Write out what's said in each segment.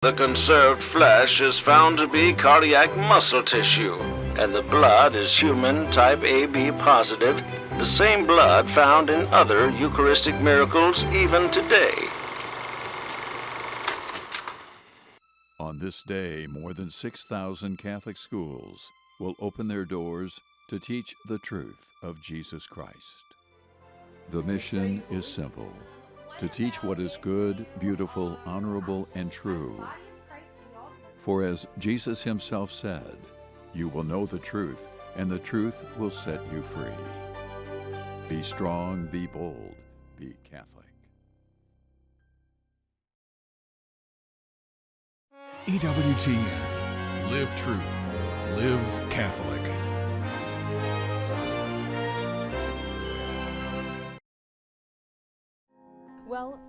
The conserved flesh is found to be cardiac muscle tissue, and the blood is human type AB positive, the same blood found in other Eucharistic miracles even today. On this day, more than 6,000 Catholic schools will open their doors to teach the truth of Jesus Christ. The mission is simple: to teach what is good, beautiful, honorable, and true. For as Jesus himself said, you will know the truth, and the truth will set you free. Be strong, be bold, be Catholic. EWTN. Live truth. Live Catholic. Well,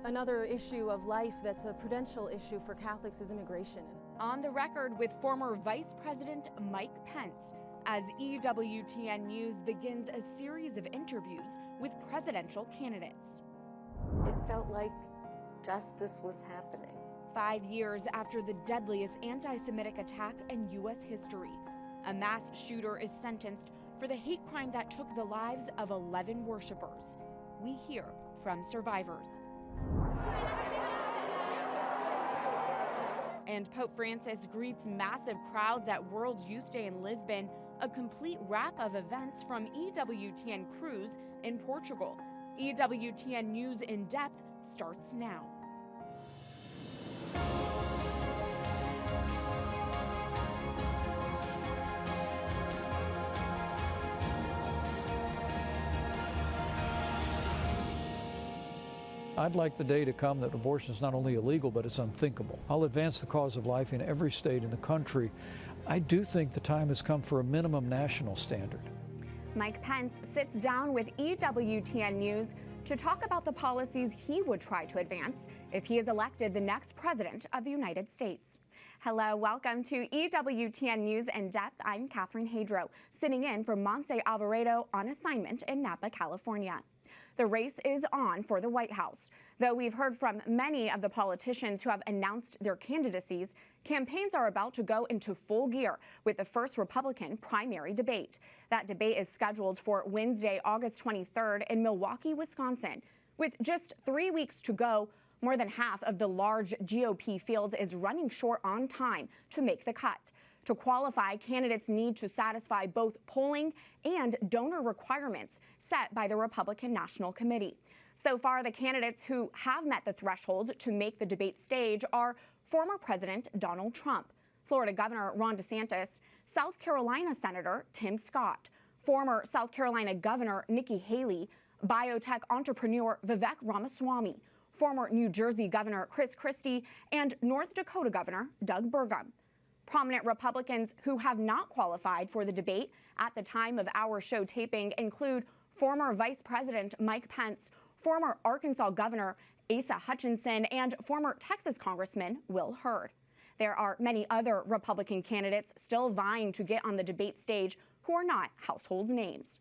another issue of life that's a prudential issue for Catholics is immigration. On the record with former Vice President Mike Pence, as EWTN News begins a series of interviews with presidential candidates. It felt like justice was happening. 5 years after the deadliest anti-Semitic attack in U.S. history, a mass shooter is sentenced for the hate crime that took the lives of 11 worshipers. We hear from survivors. And Pope Francis greets massive crowds at World Youth Day in Lisbon, a complete wrap of events from EWTN Cruise in Portugal. EWTN News In Depth starts now. I'd like the day to come that abortion is not only illegal, but it's unthinkable. I'll advance the cause of life in every state in the country. I do think the time has come for a minimum national standard. Mike Pence sits down with EWTN News to talk about the policies he would try to advance if he is elected the next president of the United States. Hello, welcome to EWTN News In Depth. I'm Catherine Hadro, sitting in for Montse Alvarado on assignment in Napa, California. The race is on for the White House. Though we've heard from many of the politicians who have announced their candidacies, campaigns are about to go into full gear with the first Republican primary debate. That debate is scheduled for Wednesday, August 23rd in Milwaukee, Wisconsin. With just 3 weeks to go, more than half of the large GOP field is running short on time to make the cut. To qualify, candidates need to satisfy both polling and donor requirements set by the Republican National Committee. So far, the candidates who have met the threshold to make the debate stage are former President Donald Trump, Florida Governor Ron DeSantis, South Carolina Senator Tim Scott, former South Carolina Governor Nikki Haley, biotech entrepreneur Vivek Ramaswamy, former New Jersey Governor Chris Christie, and North Dakota Governor Doug Burgum. Prominent Republicans who have not qualified for the debate at the time of our show taping include former Vice President Mike Pence, former Arkansas Governor Asa Hutchinson, and former Texas Congressman Will Hurd. There are many other Republican candidates still vying to get on the debate stage who are not household names.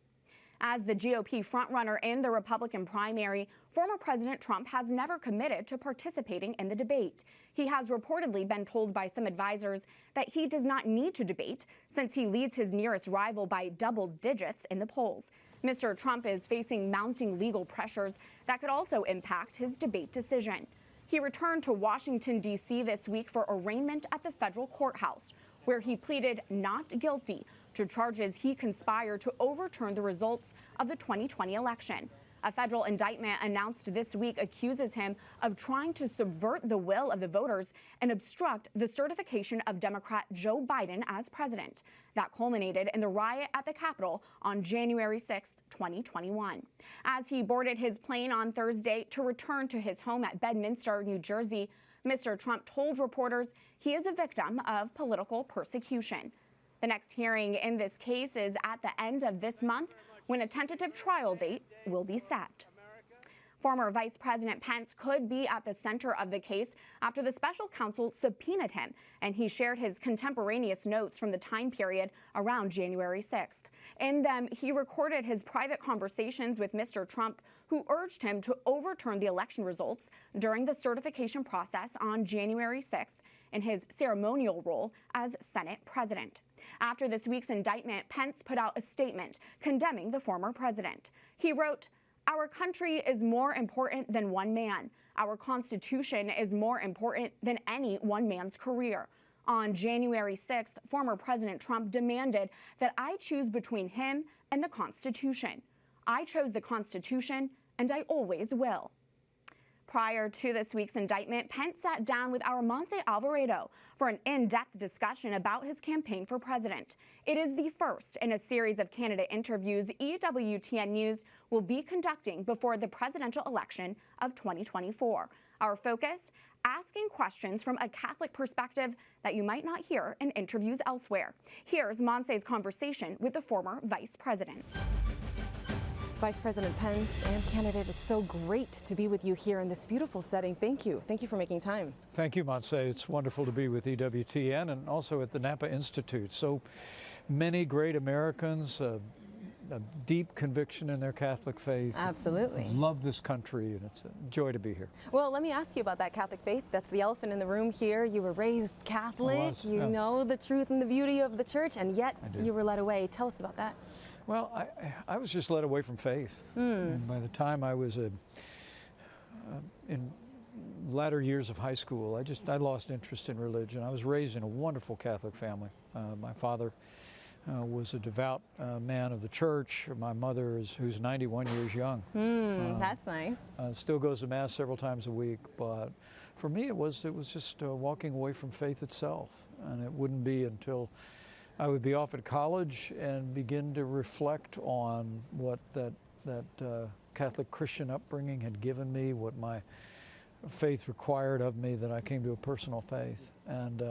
As the GOP frontrunner in the Republican primary, former President Trump has never committed to participating in the debate. He has reportedly been told by some advisors that he does not need to debate since he leads his nearest rival by double digits in the polls. Mr. Trump is facing mounting legal pressures that could also impact his debate decision. He returned to Washington, D.C. this week for arraignment at the federal courthouse, where he pleaded not guilty to charges he conspired to overturn the results of the 2020 election. A federal indictment announced this week accuses him of trying to subvert the will of the voters and obstruct the certification of Democrat Joe Biden as president. That culminated in the riot at the Capitol on January 6, 2021. As he boarded his plane on Thursday to return to his home at Bedminster, New Jersey, Mr. Trump told reporters he is a victim of political persecution. The next hearing in this case is at the end of this month, when a tentative trial date will be set. Former Vice President Pence could be at the center of the case after the special counsel subpoenaed him, and he shared his contemporaneous notes from the time period around January 6th. In them, he recorded his private conversations with Mr. Trump, who urged him to overturn the election results during the certification process on January 6th in his ceremonial role as Senate president. After this week's indictment, Pence put out a statement condemning the former president. He wrote, "Our country is more important than one man. Our Constitution is more important than any one man's career. On January 6th, former President Trump demanded that I choose between him and the Constitution. I chose the Constitution, and I always will." Prior to this week's indictment, Pence sat down with our Montse Alvarado for an in-depth discussion about his campaign for president. It is the first in a series of candidate interviews EWTN News will be conducting before the presidential election of 2024. Our focus, asking questions from a Catholic perspective that you might not hear in interviews elsewhere. Here's Montse's conversation with the former vice president. Vice President Pence and candidate, it's so great to be with you here in this beautiful setting. Thank you. Thank you for making time. Thank you, Montse. It's wonderful to be with EWTN and also at the Napa Institute. So many great Americans, a deep conviction in their Catholic faith. Absolutely. Love this country, and it's a joy to be here. Well, let me ask you about that Catholic faith. That's the elephant in the room here. You were raised Catholic. You know the truth and the beauty of the church, and yet you were led away. Tell us about that. Well, I was just led away from faith. And by the time I was in latter years of high school, I lost interest in religion. I was raised in a wonderful Catholic family. My father was a devout man of the church. My mother, who's 91 years young. That's nice. Still goes to Mass several times a week. But for me, it was just walking away from faith itself. And it wouldn't be until I would be off at college and begin to reflect on what that Catholic Christian upbringing had given me, what my faith required of me, that I came to a personal faith. And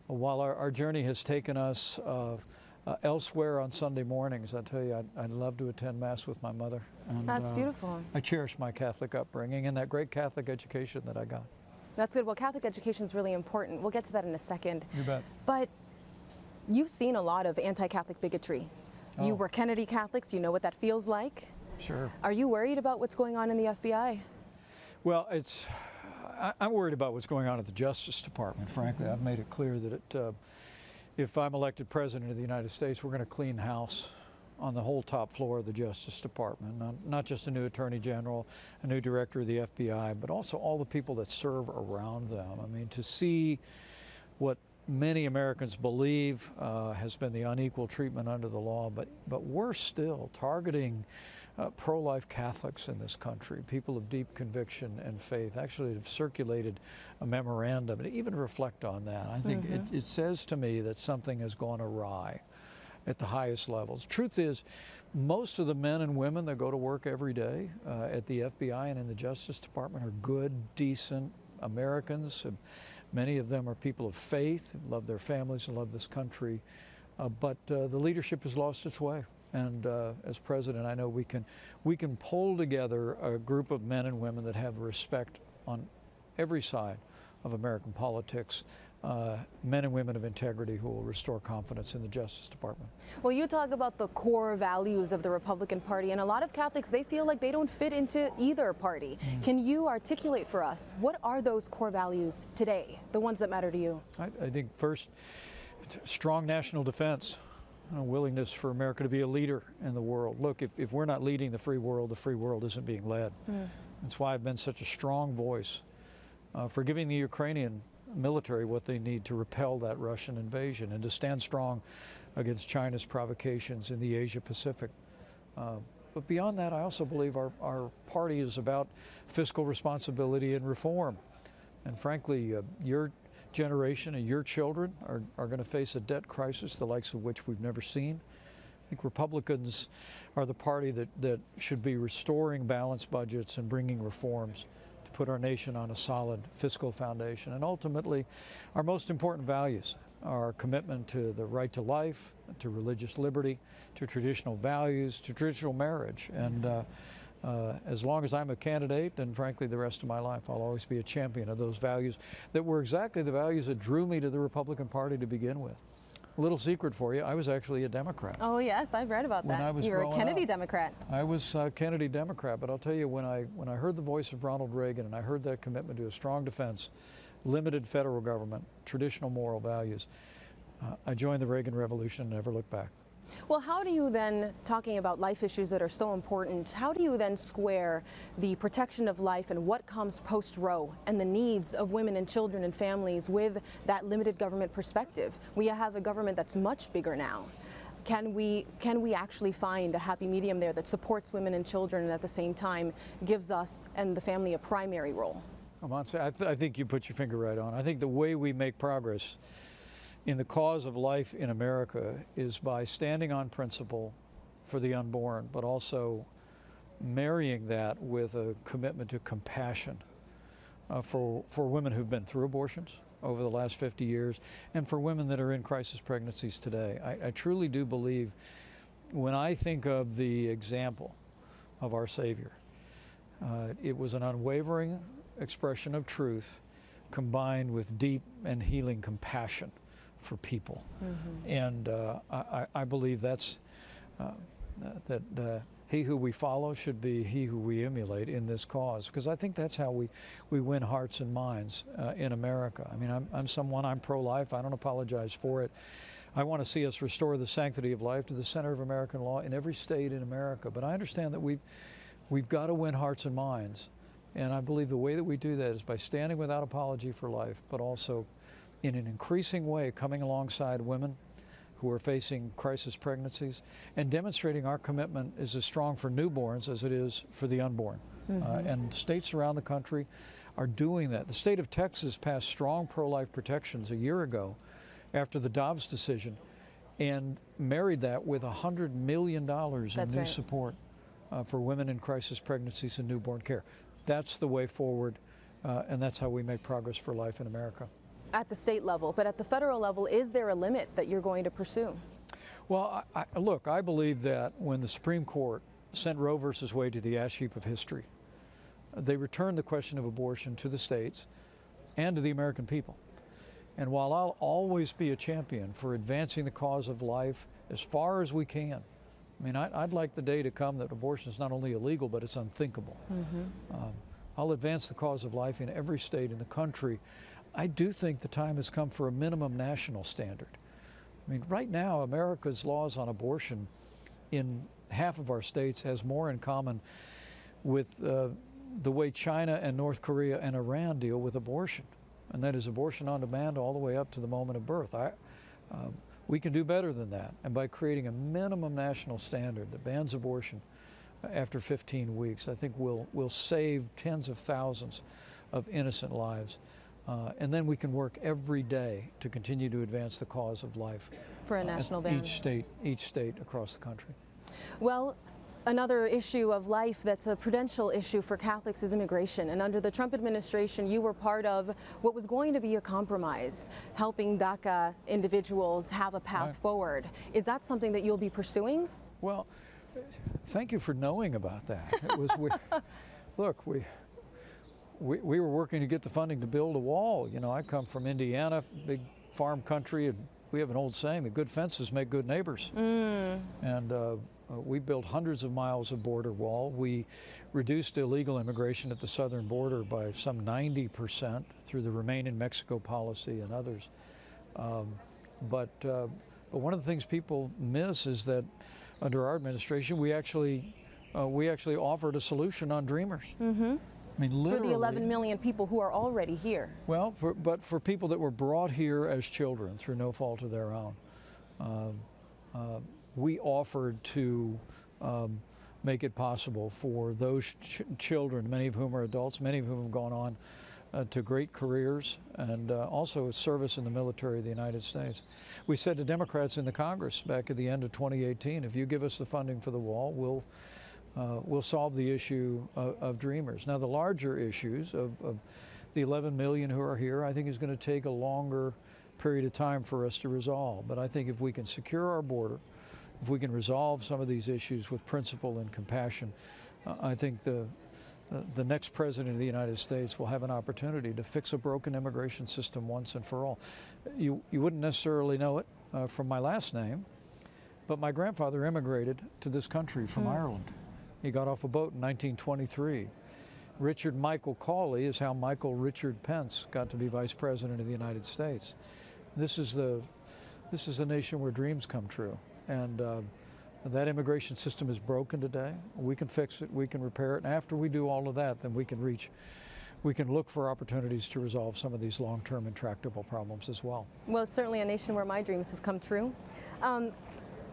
while our journey has taken us elsewhere on Sunday mornings, I tell you, I'd love to attend Mass with my mother. And, that's beautiful. I cherish my Catholic upbringing and that great Catholic education that I got. That's good. Well, Catholic education is really important. We'll get to that in a second. You bet. But you've seen a lot of anti-Catholic bigotry. You were Kennedy Catholics. You know what that feels like. Sure. Are you worried about what's going on in the FBI? Well, I'm worried about what's going on at the Justice Department, frankly. I've made it clear that if I'm elected President of the United States, we're going to clean house on the whole top floor of the Justice Department. Not just a new Attorney General, a new Director of the FBI, but also all the people that serve around them. I mean, to see what many Americans believe has been the unequal treatment under the law, but worse still, targeting pro-life Catholics in this country, people of deep conviction and faith. Actually, have circulated a memorandum to even reflect on that. I think it says to me that something has gone awry at the highest levels. Truth is, most of the men and women that go to work every day at the FBI and in the Justice Department are good, decent Americans. Many of them are people of faith, love their families and love this country, but the leadership has lost its way. And as president, I know we can pull together a group of men and women that have respect on every side of American politics, men and women of integrity who will restore confidence in the Justice Department. Well, you talk about the core values of the Republican Party, and a lot of Catholics, they feel like they don't fit into either party. Can you articulate for us, what are those core values today, the ones that matter to you? I think first, strong national defense, a willingness for America to be a leader in the world. Look, if we're not leading the free world isn't being led. That's why I've been such a strong voice for giving the Ukrainian military what they need to repel that Russian invasion and to stand strong against China's provocations in the Asia Pacific. But beyond that, I also believe our party is about fiscal responsibility and reform. And frankly, your generation and your children are going to face a debt crisis, the likes of which we've never seen. I think Republicans are the party that should be restoring balanced budgets and bringing reforms to put our nation on a solid fiscal foundation. And ultimately, our most important values are commitment to the right to life, to religious liberty, to traditional values, to traditional marriage. And As long as I'm a candidate, and frankly the rest of my life, I'll always be a champion of those values that were exactly the values that drew me to the Republican Party to begin with. A little secret for you, I was actually a Democrat. Oh yes, I've read about When I that. was You're a growing Kennedy up. Democrat. I was a Kennedy Democrat, but I'll tell you, when I heard the voice of Ronald Reagan and I heard that commitment to a strong defense, limited federal government, traditional moral values, I joined the Reagan Revolution and never looked back. Well, how do you then, talking about life issues that are so important, how do you then square the protection of life and what comes post-Roe and the needs of women and children and families with that limited government perspective? We have a government that's much bigger now. Can we actually find a happy medium there that supports women and children and at the same time gives us and the family a primary role? Montse, I think you put your finger right on. I think the way we make progress in the cause of life in America is by standing on principle for the unborn, but also marrying that with a commitment to compassion for women who've been through abortions over the last 50 years and for women that are in crisis pregnancies today. I truly do believe, when I think of the example of our Savior, it was an unwavering expression of truth combined with deep and healing compassion for people. And I believe that's that he who we follow should be he who we emulate in this cause, because I think that's how we win hearts and minds in America. I mean, I'm pro-life. I don't apologize for it. I want to see us restore the sanctity of life to the center of American law in every state in America. But I understand that we've got to win hearts and minds, and I believe the way that we do that is by standing without apology for life, but also in an increasing way coming alongside women who are facing crisis pregnancies and demonstrating our commitment is as strong for newborns as it is for the unborn. And states around the country are doing that. The state of Texas passed strong pro-life protections a year ago after the Dobbs decision and married that with $100 million in new support for women in crisis pregnancies and newborn care. That's the way forward, and that's how we make progress for life in America. At the state level, but at the federal level, is there a limit that you're going to pursue? Well, look, I believe that when the Supreme Court sent Roe versus Wade to the ash heap of history, they returned the question of abortion to the states and to the American people. And while I'll always be a champion for advancing the cause of life as far as we can, I mean, I'd like the day to come that abortion is not only illegal, but it's unthinkable. I'll advance the cause of life in every state in the country. I do think the time has come for a minimum national standard. I mean, right now, America's laws on abortion in half of our states has more in common with the way China and North Korea and Iran deal with abortion, and that is abortion on demand all the way up to the moment of birth. We can do better than that, and by creating a minimum national standard that bans abortion after 15 weeks, I think we'll save tens of thousands of innocent lives. And then we can work every day to continue to advance the cause of life for a national ban. Each state across the country. Well, another issue of life that's a prudential issue for Catholics is immigration. And under the Trump administration, you were part of what was going to be a compromise, helping DACA individuals have a path forward. Is that something that you'll be pursuing? Well, thank you for knowing about that. It was, look, we were working to get the funding to build a wall. You know, I come from Indiana, big farm country, and we have an old saying, that good fences make good neighbors. And we built hundreds of miles of border wall. We reduced illegal immigration at the southern border by some 90% through the Remain in Mexico policy and others. But one of the things people miss is that under our administration, we actually offered a solution on Dreamers. I mean, literally, for the 11 million people who are already here. Well, but for people that were brought here as children through no fault of their own, we offered to make it possible for those children, many of whom are adults, many of whom have gone on to great careers and also service in the military of the United States. We said to Democrats in the Congress back at the end of 2018, if you give us the funding for the wall, we'll solve the issue of Dreamers. Now, the larger issues of the 11 million who are here, I think is going to take a longer period of time for us to resolve. But I think if we can secure our border, if we can resolve some of these issues with principle and compassion, I think the next president of the United States will have an opportunity to fix a broken immigration system once and for all. You wouldn't necessarily know it from my last name, but my grandfather immigrated to this country from Ireland. He got off a boat in 1923. Richard Michael Cawley is how Michael Richard Pence got to be Vice President of the United States. This is a nation where dreams come true, and that immigration system is broken today. We can fix it, we can repair it, and after we do all of that, then we can look for opportunities to resolve some of these long-term intractable problems as well. Well, it's certainly a nation where my dreams have come true.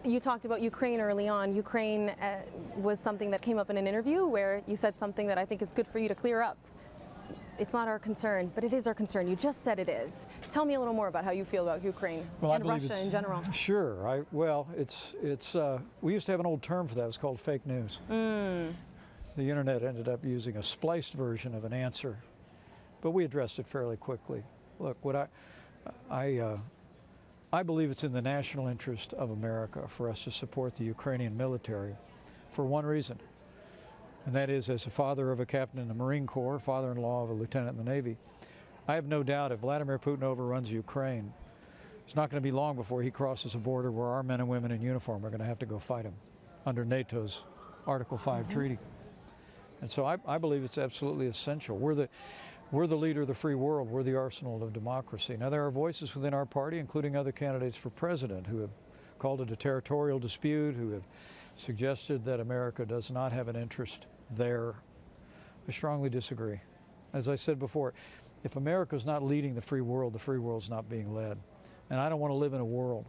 You talked about Ukraine early on. Ukraine was something that came up in an interview where you said something that I think is good for you to clear up. It's not our concern, but it is our concern. You just said it is. Tell me a little more about how you feel about Ukraine and Russia in general. Sure. We used to have an old term for that. It was called fake news. The internet ended up using a spliced version of an answer, but we addressed it fairly quickly. Look, what I believe it's in the national interest of America for us to support the Ukrainian military for one reason, and that is, as a father of a captain in the Marine Corps, father-in-law of a lieutenant in the Navy, I have no doubt if Vladimir Putin overruns Ukraine, it's not going to be long before he crosses a border where our men and women in uniform are going to have to go fight him under NATO's Article 5 treaty. And so I believe it's absolutely essential. We're the leader of the free world. We're the arsenal of democracy. Now, there are voices within our party, including other candidates for president, who have called it a territorial dispute, who have suggested that America does not have an interest there. I strongly disagree. As I said before, if America's not leading the free world's not being led. And I don't want to live in a world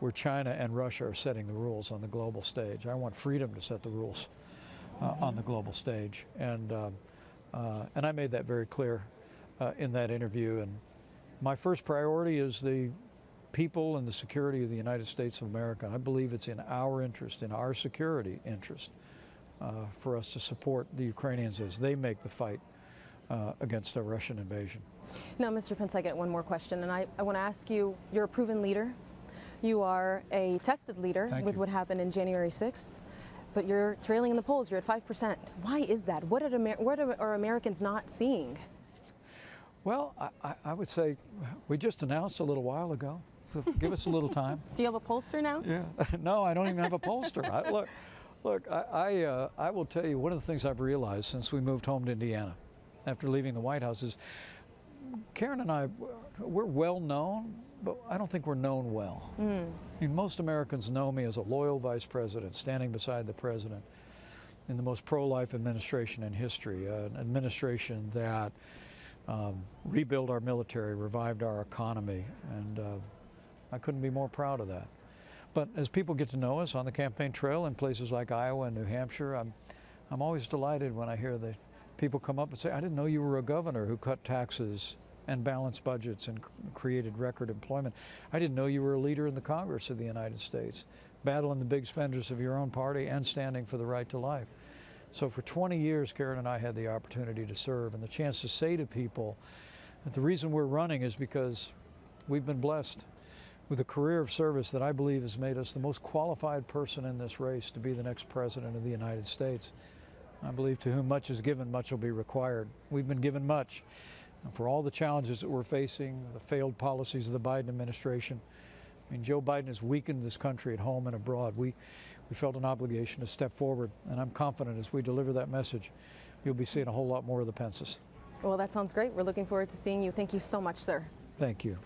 where China and Russia are setting the rules on the global stage. I want freedom to set the rules on the global stage. And I made that very clear in that interview. And my first priority is the people and the security of the United States of America. I believe it's in our interest, in our security interest, for us to support the Ukrainians as they make the fight against a Russian invasion. Now, Mr. Pence, I get one more question, and I want to ask you, you're a proven leader. You are a tested leader with what happened in January 6th. But you're trailing in the polls. You're at 5%. Why is that? What are Americans not seeing? Well, I would say we just announced a little while ago. So give us a little time. Do you have a pollster now? Yeah. No, I don't even have a pollster. I will tell you, one of the things I've realized since we moved home to Indiana after leaving the White House is Karen and I, we're well known, but I don't think we're known well. I mean, most Americans know me as a loyal vice president standing beside the president in the most pro-life administration in history, an administration that rebuilt our military, revived our economy, and I couldn't be more proud of that. But as people get to know us on the campaign trail in places like Iowa and New Hampshire, I'm always delighted when I hear the people come up and say, I didn't know you were a governor who cut taxes and balanced budgets and created record employment. I didn't know you were a leader in the Congress of the United States, battling the big spenders of your own party and standing for the right to life. So for 20 years, Karen and I had the opportunity to serve and the chance to say to people that the reason we're running is because we've been blessed with a career of service that I believe has made us the most qualified person in this race to be the next president of the United States. I believe to whom much is given, much will be required. We've been given much. And for all the challenges that we're facing, the failed policies of the Biden administration, I mean, Joe Biden has weakened this country at home and abroad. We felt an obligation to step forward, and I'm confident as we deliver that message, you'll be seeing a whole lot more of the Pences. Well, that sounds great. We're looking forward to seeing you. Thank you so much, sir. Thank you.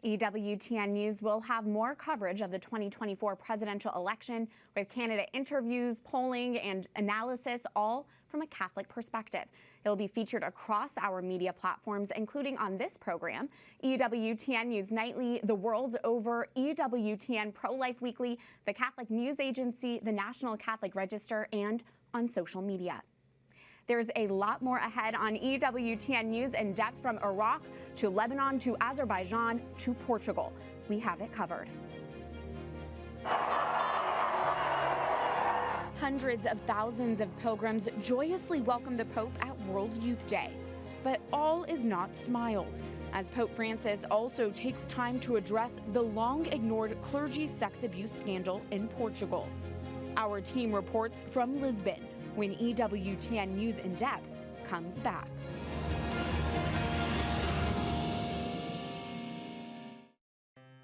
EWTN News will have more coverage of the 2024 presidential election with candidate interviews, polling, and analysis, all from a Catholic perspective. It'll be featured across our media platforms, including on this program, EWTN News Nightly, the world over, EWTN Pro-Life Weekly, the Catholic News Agency, the National Catholic Register, and on social media. There's a lot more ahead on EWTN News in Depth, from Iraq to Lebanon to Azerbaijan to Portugal. We have it covered. Hundreds of thousands of pilgrims joyously welcome the Pope at World Youth Day. But all is not smiles, as Pope Francis also takes time to address the long-ignored clergy sex abuse scandal in Portugal. Our team reports from Lisbon when EWTN News In Depth comes back.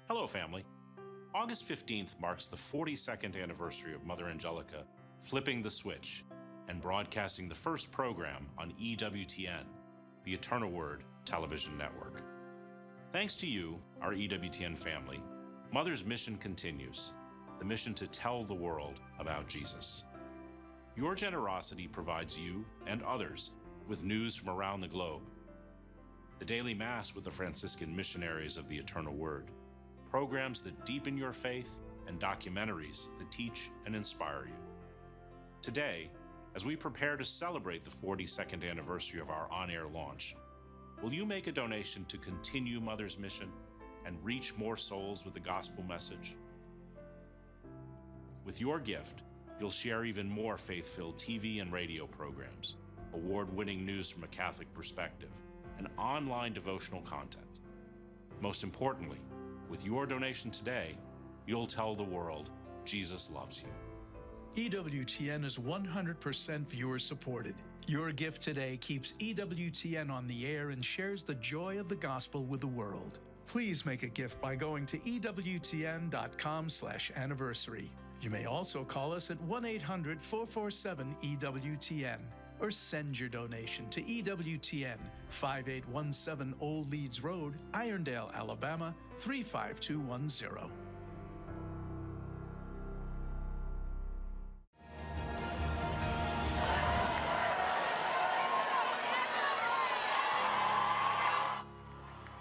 Hello, family. August 15th marks the 42nd anniversary of Mother Angelica flipping the switch and broadcasting the first program on EWTN, the Eternal Word television network. Thanks to you, our EWTN family, Mother's mission continues, the mission to tell the world about Jesus. Your generosity provides you and others with news from around the globe, the daily Mass with the Franciscan missionaries of the Eternal Word, programs that deepen your faith, and documentaries that teach and inspire you. Today, as we prepare to celebrate the 42nd anniversary of our on-air launch, will you make a donation to continue Mother's mission and reach more souls with the gospel message? With your gift, you'll share even more faith-filled TV and radio programs, award-winning news from a Catholic perspective, and online devotional content. Most importantly, with your donation today, you'll tell the world Jesus loves you. EWTN is 100% viewer supported. Your gift today keeps EWTN on the air and shares the joy of the gospel with the world. Please make a gift by going to EWTN.com/anniversary. You may also call us at 1-800-447-EWTN or send your donation to EWTN, 5817 Old Leeds Road, Irondale, Alabama, 35210.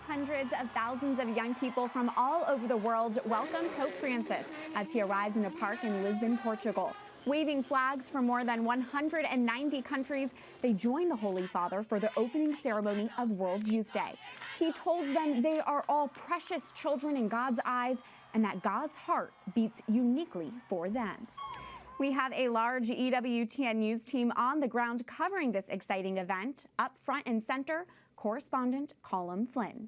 Hundreds of thousands of young people from all over the world welcome Pope Francis as he arrives in a park in Lisbon, Portugal. Waving flags from more than 190 countries, they join the Holy Father for the opening ceremony of World Youth Day. He told them they are all precious children in God's eyes and that God's heart beats uniquely for them. We have a large EWTN News team on the ground covering this exciting event. Up front and center, correspondent Colin Flynn.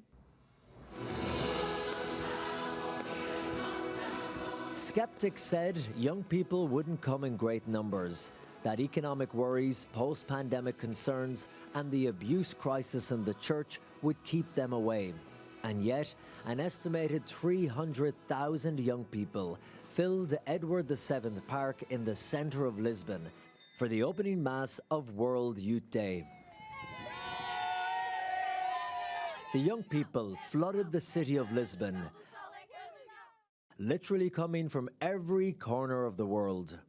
Skeptics said young people wouldn't come in great numbers, that economic worries, post-pandemic concerns, and the abuse crisis in the church would keep them away. And yet, an estimated 300,000 young people filled Edward VII Park in the centre of Lisbon for the opening Mass of World Youth Day. The young people flooded the city of Lisbon, literally coming from every corner of the world.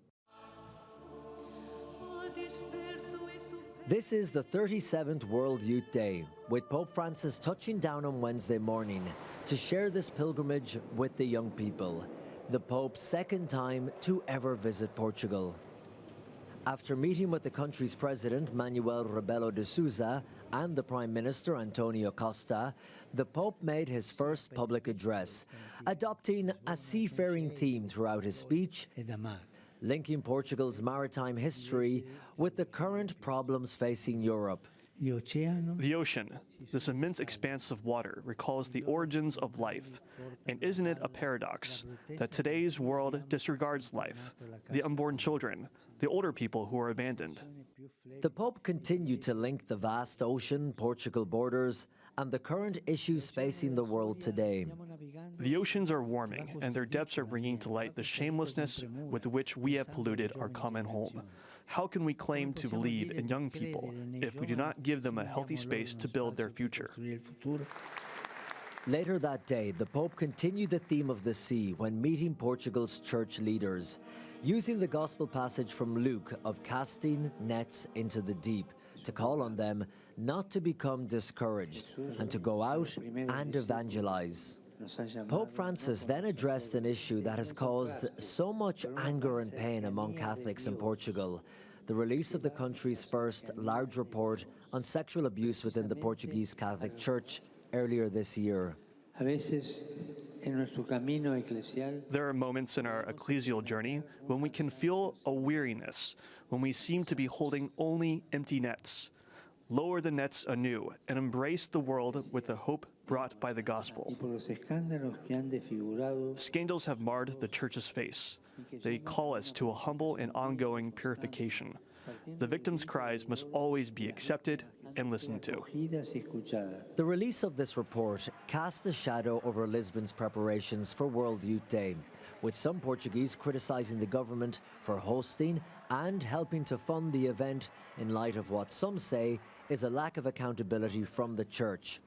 This is the 37th World Youth Day, with Pope Francis touching down on Wednesday morning to share this pilgrimage with the young people, the Pope's second time to ever visit Portugal. After meeting with the country's president, Manuel Rebelo de Sousa, and the Prime Minister, Antonio Costa, the Pope made his first public address, adopting a seafaring theme throughout his speech, linking Portugal's maritime history with the current problems facing Europe. The ocean, this immense expanse of water, recalls the origins of life. And isn't it a paradox that today's world disregards life, the unborn children, the older people who are abandoned? The Pope continued to link the vast ocean, Portugal borders, and the current issues facing the world today. The oceans are warming, and their depths are bringing to light the shamelessness with which we have polluted our common home. How can we claim to believe in young people if we do not give them a healthy space to build their future? Later that day, the Pope continued the theme of the sea when meeting Portugal's church leaders, using the gospel passage from Luke of casting nets into the deep to call on them not to become discouraged and to go out and evangelize. Pope Francis then addressed an issue that has caused so much anger and pain among Catholics in Portugal, the release of the country's first large report on sexual abuse within the Portuguese Catholic Church earlier this year. There are moments in our ecclesial journey when we can feel a weariness, when we seem to be holding only empty nets. Lower the nets anew and embrace the world with the hope brought by the gospel. Scandals have marred the church's face. They call us to a humble and ongoing purification. The victims' cries must always be accepted and listened to. The release of this report cast a shadow over Lisbon's preparations for World Youth Day, with some Portuguese criticizing the government for hosting and helping to fund the event in light of what some say is a lack of accountability from the church.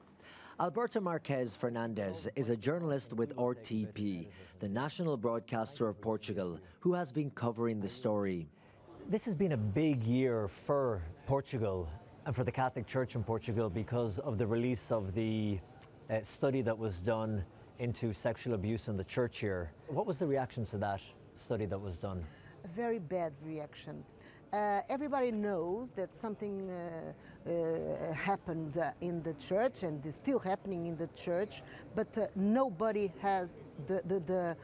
Alberto Marques Fernandes is a journalist with RTP, the national broadcaster of Portugal, who has been covering the story. This has been a big year for Portugal and for the Catholic Church in Portugal because of the release of the study that was done into sexual abuse in the church here. What was the reaction to that study that was done? A very bad reaction. Everybody knows that something happened in the church and is still happening in the church, but nobody has the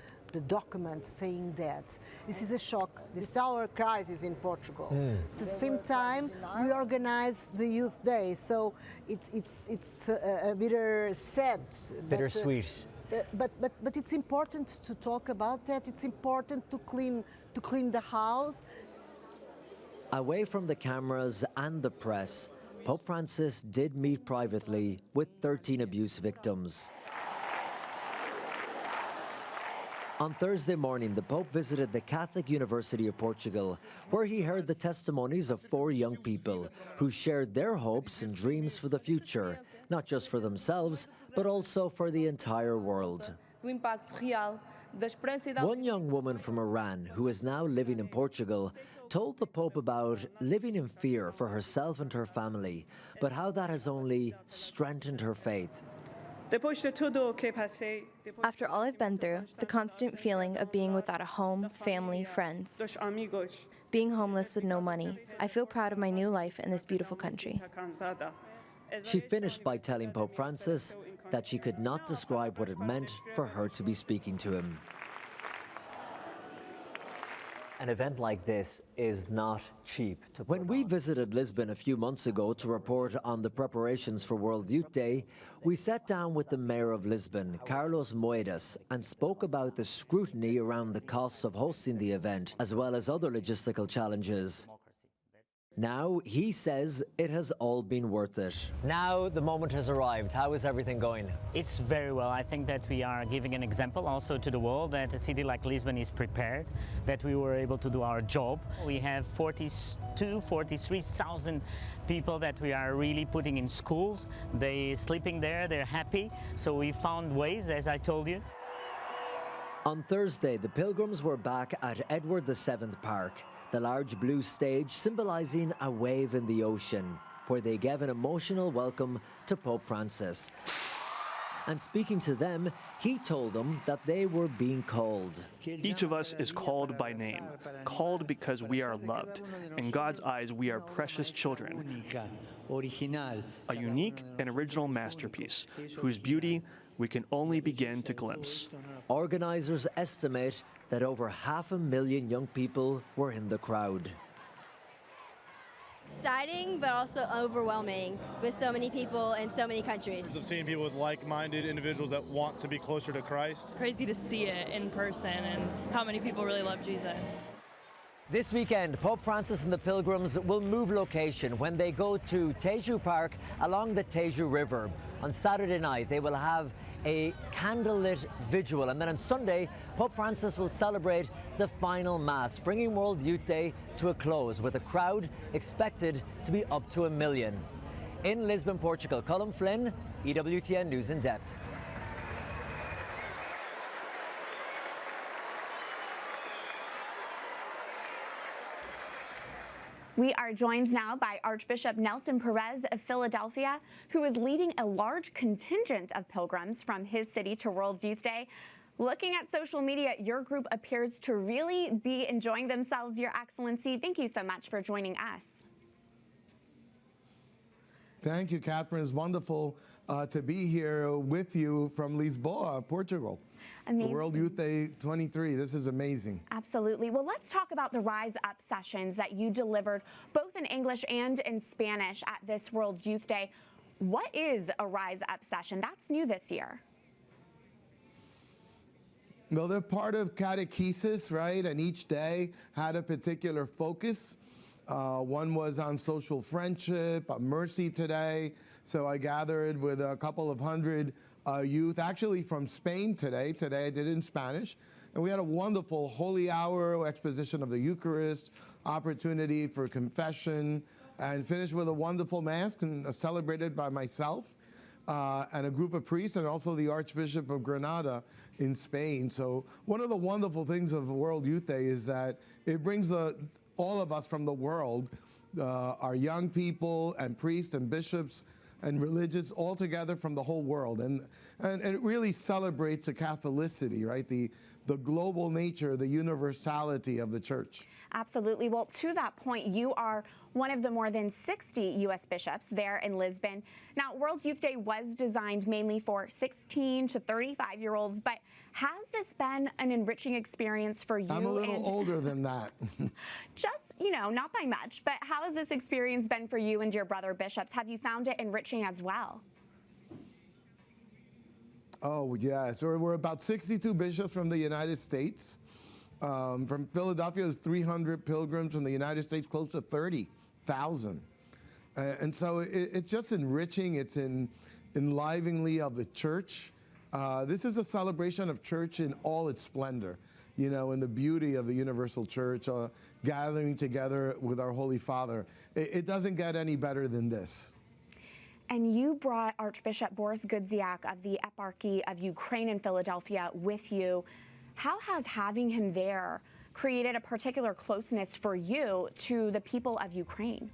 document saying that. This is a shock. This is our crisis in Portugal. At the same time, we organize the Youth Day, so it's a bit sad. Bittersweet. But it's important to talk about that. It's important to clean the house. Away from the cameras and the press, Pope Francis did meet privately with 13 abuse victims. On Thursday morning, the Pope visited the Catholic University of Portugal, where he heard the testimonies of 4 young people who shared their hopes and dreams for the future, not just for themselves, but also for the entire world. One young woman from Iran, who is now living in Portugal, told the Pope about living in fear for herself and her family, but how that has only strengthened her faith. After all I've been through, the constant feeling of being without a home, family, friends, being homeless with no money, I feel proud of my new life in this beautiful country. She finished by telling Pope Francis that she could not describe what it meant for her to be speaking to him. An event like this is not cheap. When we visited Lisbon a few months ago to report on the preparations for World Youth Day, we sat down with the mayor of Lisbon, Carlos Moedas, and spoke about the scrutiny around the costs of hosting the event, as well as other logistical challenges. Now, he says it has all been worth it. Now the moment has arrived. How is everything going? It's very well. I think that we are giving an example also to the world that a city like Lisbon is prepared, that we were able to do our job. We have 43,000 people that we are really putting in schools. They're sleeping there, they're happy. So we found ways, as I told you. On Thursday, the pilgrims were back at Edward VII Park, the large blue stage symbolizing a wave in the ocean, where they gave an emotional welcome to Pope Francis. And speaking to them, he told them that they were being called. Each of us is called by name, called because we are loved. In God's eyes, we are precious children, a unique and original masterpiece whose beauty we can only begin to glimpse. Organizers estimate that over 500,000 young people were in the crowd. Exciting, but also overwhelming with so many people in so many countries. Of seeing people with like-minded individuals that want to be closer to Christ. Crazy to see it in person and how many people really love Jesus. This weekend, Pope Francis and the pilgrims will move location when they go to Tejo Park along the Tejo River. On Saturday night, they will have a candlelit vigil, and then on Sunday, Pope Francis will celebrate the final Mass, bringing World Youth Day to a close with a crowd expected to be up to 1 million. In Lisbon, Portugal, Colin Flynn, EWTN News in Depth. We are joined now by Archbishop Nelson Perez of Philadelphia, who is leading a large contingent of pilgrims from his city to World Youth Day. Looking at social media, your group appears to really be enjoying themselves, Your Excellency. Thank you so much for joining us. Thank you, Catherine. It's wonderful to be here with you from Lisbon, Portugal. Amazing. The World Youth Day 23. This is amazing. Absolutely. Well, let's talk about the Rise Up sessions that you delivered both in English and in Spanish at this World Youth Day. What is a Rise Up session? That's new this year. Well, they're part of catechesis, right? And each day had a particular focus. One was on social friendship, mercy today. So I gathered with a couple of hundred youth, actually from Spain today. Today I did it in Spanish. And we had a wonderful holy hour, exposition of the Eucharist, opportunity for confession, and finished with a wonderful mass and celebrated by myself and a group of priests, and also the Archbishop of Granada in Spain. So one of the wonderful things of World Youth Day is that it brings all of us from the world, our young people and priests and bishops and religious, all together from the whole world. And it really celebrates the Catholicity, right? The global nature, the universality of the church. Absolutely. Well, to that point, you are one of the more than 60 U.S. bishops there in Lisbon. Now, World Youth Day was designed mainly for 16 to 35-year-olds, but has this been an enriching experience for you? I'm a little older than that. Just, not by much, but how has this experience been for you and your brother bishops? Have you found it enriching as well? Oh, yes. We're about 62 bishops from the United States. From Philadelphia, there's 300 pilgrims. From the United States, close to 30,000. And so it's just enriching. It's enlivening of the church. This is a celebration of church in all its splendor, in the beauty of the universal church, gathering together with our Holy Father. It doesn't get any better than this. And you brought Archbishop Boris Gudziak of the Eparchy of Ukraine in Philadelphia with you. How has having him there created a particular closeness for you to the people of Ukraine?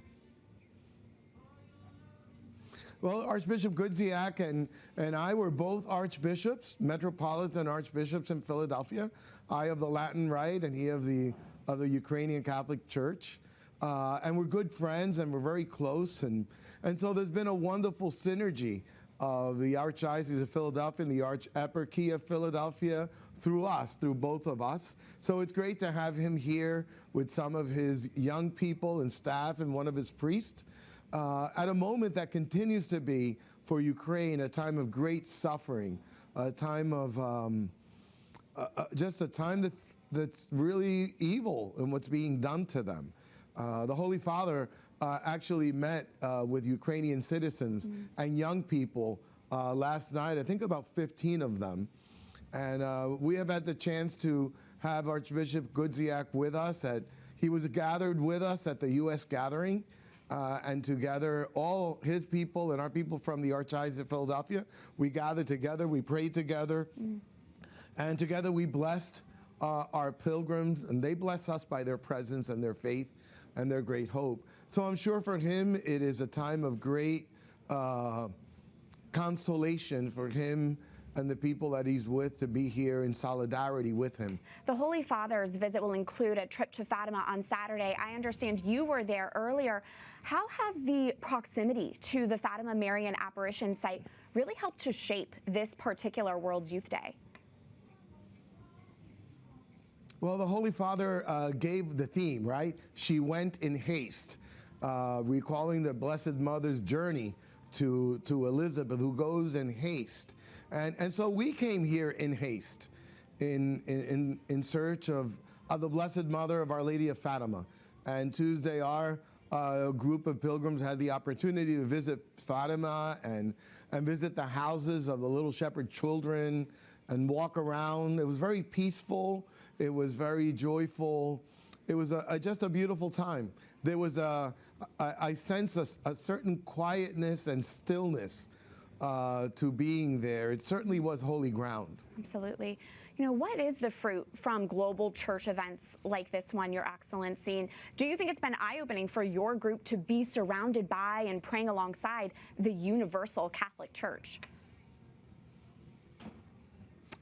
Well, Archbishop Gudziak and I were both archbishops, metropolitan archbishops in Philadelphia. I of the Latin Rite and he of the Ukrainian Catholic Church. And we're good friends and we're very close. And so there's been a wonderful synergy of the Archdiocese of Philadelphia and the Archeparchy of Philadelphia through both of us. So it's great to have him here with some of his young people and staff and one of his priests at a moment that continues to be for Ukraine a time of great suffering, a time of just a time that's really evil in what's being done to them. The Holy Father actually met with Ukrainian citizens and young people last night, I think about 15 of them. And we have had the chance to have Archbishop Gudziak with us. He was gathered with us at the U.S. gathering, and together, all his people and our people from the Archdiocese of Philadelphia, we gathered together, we prayed together, and together we blessed our pilgrims, and they bless us by their presence and their faith and their great hope. So I'm sure for him it is a time of great consolation for him and the people that he's with to be here in solidarity with him. The Holy Father's visit will include a trip to Fatima on Saturday. I understand you were there earlier. How has the proximity to the Fatima Marian apparition site really helped to shape this particular World Youth Day? Well, the Holy Father gave the theme, right? She went in haste, recalling the Blessed Mother's journey to Elizabeth, who goes in haste. And so we came here in haste, in search of the Blessed Mother of Our Lady of Fatima. And Tuesday, our group of pilgrims had the opportunity to visit Fatima and visit the houses of the little shepherd children and walk around. It was very peaceful. It was very joyful. It was just a beautiful time. There was I sense a certain quietness and stillness to being there. It certainly was holy ground. Absolutely. What is the fruit from global church events like this one, Your Excellency? And do you think it's been eye-opening for your group to be surrounded by and praying alongside the universal Catholic Church?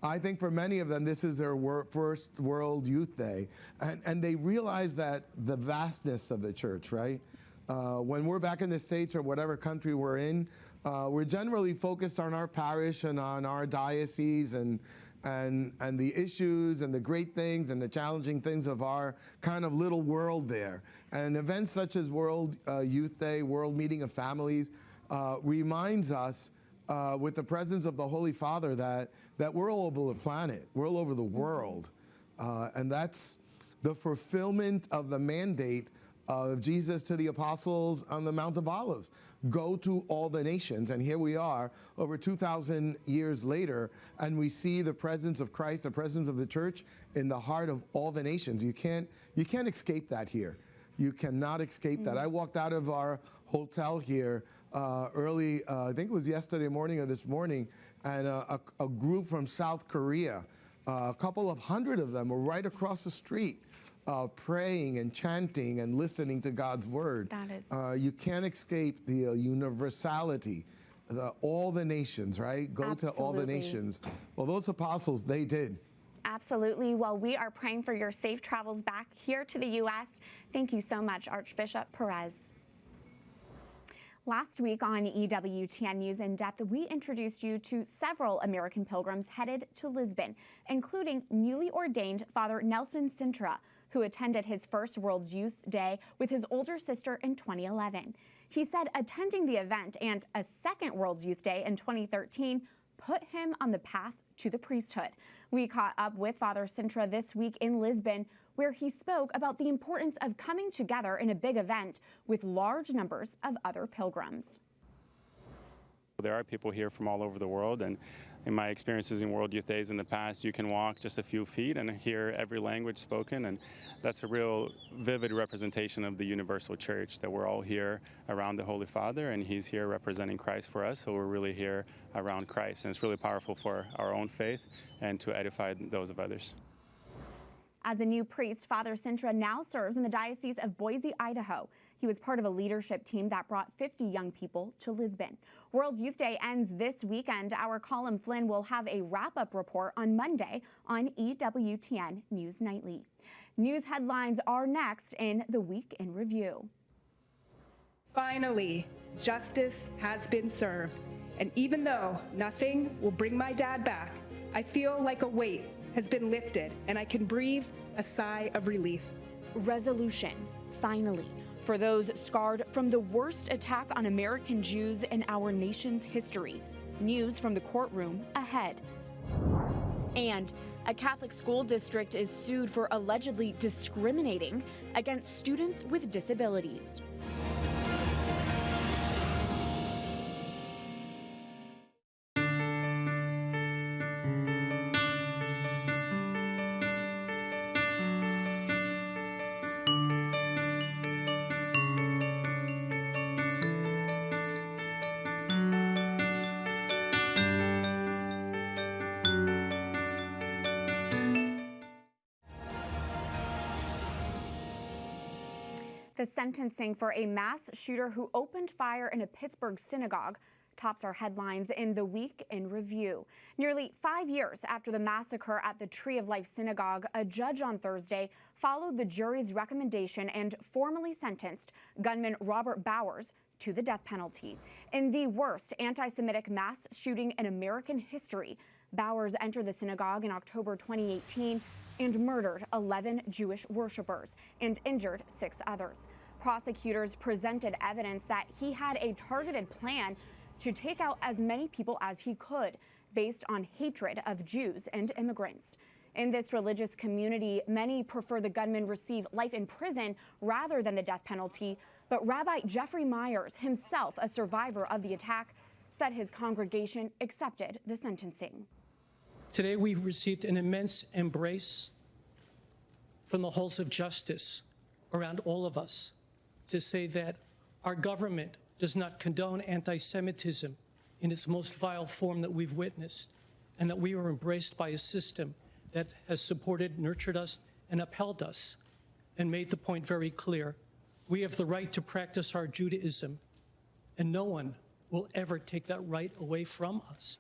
I think for many of them, this is their first World Youth Day. And they realize that the vastness of the church, right? When we're back in the States or whatever country we're in, we're generally focused on our parish and on our diocese and the issues and the great things and the challenging things of our kind of little world there. And events such as World Youth Day, World Meeting of Families, reminds us with the presence of the Holy Father that we're all over the planet, we're all over the world. And that's the fulfillment of the mandate of Jesus to the apostles on the Mount of Olives. Go to all the nations. And here we are over 2,000 years later, and we see the presence of Christ, the presence of the church in the heart of all the nations. You can't escape that here. You cannot escape that. I walked out of our hotel here early, I think it was yesterday morning or this morning, and a group from South Korea, a couple of hundred of them were right across the street praying and chanting and listening to God's word. That is. You can't escape the universality, all the nations, right? Go to all the nations. Well, those apostles, they did. Absolutely. Well, we are praying for your safe travels back here to the U.S. Thank you so much, Archbishop Perez. Last week on EWTN News In Depth, we introduced you to several American pilgrims headed to Lisbon, including newly ordained Father Nelson Sintra, who attended his first World Youth Day with his older sister in 2011. He said attending the event and a second World Youth Day in 2013 put him on the path to the priesthood. We caught up with Father Sintra this week in Lisbon, where he spoke about the importance of coming together in a big event with large numbers of other pilgrims. There are people here from all over the world, and in my experiences in World Youth Days in the past, you can walk just a few feet and hear every language spoken, and that's a real vivid representation of the universal church, that we're all here around the Holy Father, and he's here representing Christ for us, so we're really here around Christ, and it's really powerful for our own faith and to edify those of others. As a new priest, Father Sintra now serves in the Diocese of Boise, Idaho. He was part of a leadership team that brought 50 young people to Lisbon. World Youth Day ends this weekend. Our Colin Flynn will have a wrap-up report on Monday on EWTN News Nightly. News headlines are next in the Week in Review. Finally, justice has been served. And even though nothing will bring my dad back, I feel like a weight has been lifted, and I can breathe a sigh of relief. Resolution, finally, for those scarred from the worst attack on American Jews in our nation's history. News from the courtroom ahead. And a Catholic school district is sued for allegedly discriminating against students with disabilities. The sentencing for a mass shooter who opened fire in a Pittsburgh synagogue tops our headlines in the Week in Review. Nearly 5 years after the massacre at the Tree of Life Synagogue, a judge on Thursday followed the jury's recommendation and formally sentenced gunman Robert Bowers to the death penalty. In the worst anti-Semitic mass shooting in American history, Bowers entered the synagogue in October 2018 and murdered 11 Jewish worshipers and injured 6 others. Prosecutors presented evidence that he had a targeted plan to take out as many people as he could based on hatred of Jews and immigrants. In this religious community, many prefer the gunman receive life in prison rather than the death penalty, but Rabbi Jeffrey Myers, himself a survivor of the attack, said his congregation accepted the sentencing. Today we received an immense embrace from the halls of justice around all of us to say that our government does not condone anti-Semitism in its most vile form that we've witnessed, and that we were embraced by a system that has supported, nurtured us, and upheld us, and made the point very clear. We have the right to practice our Judaism, and no one will ever take that right away from us.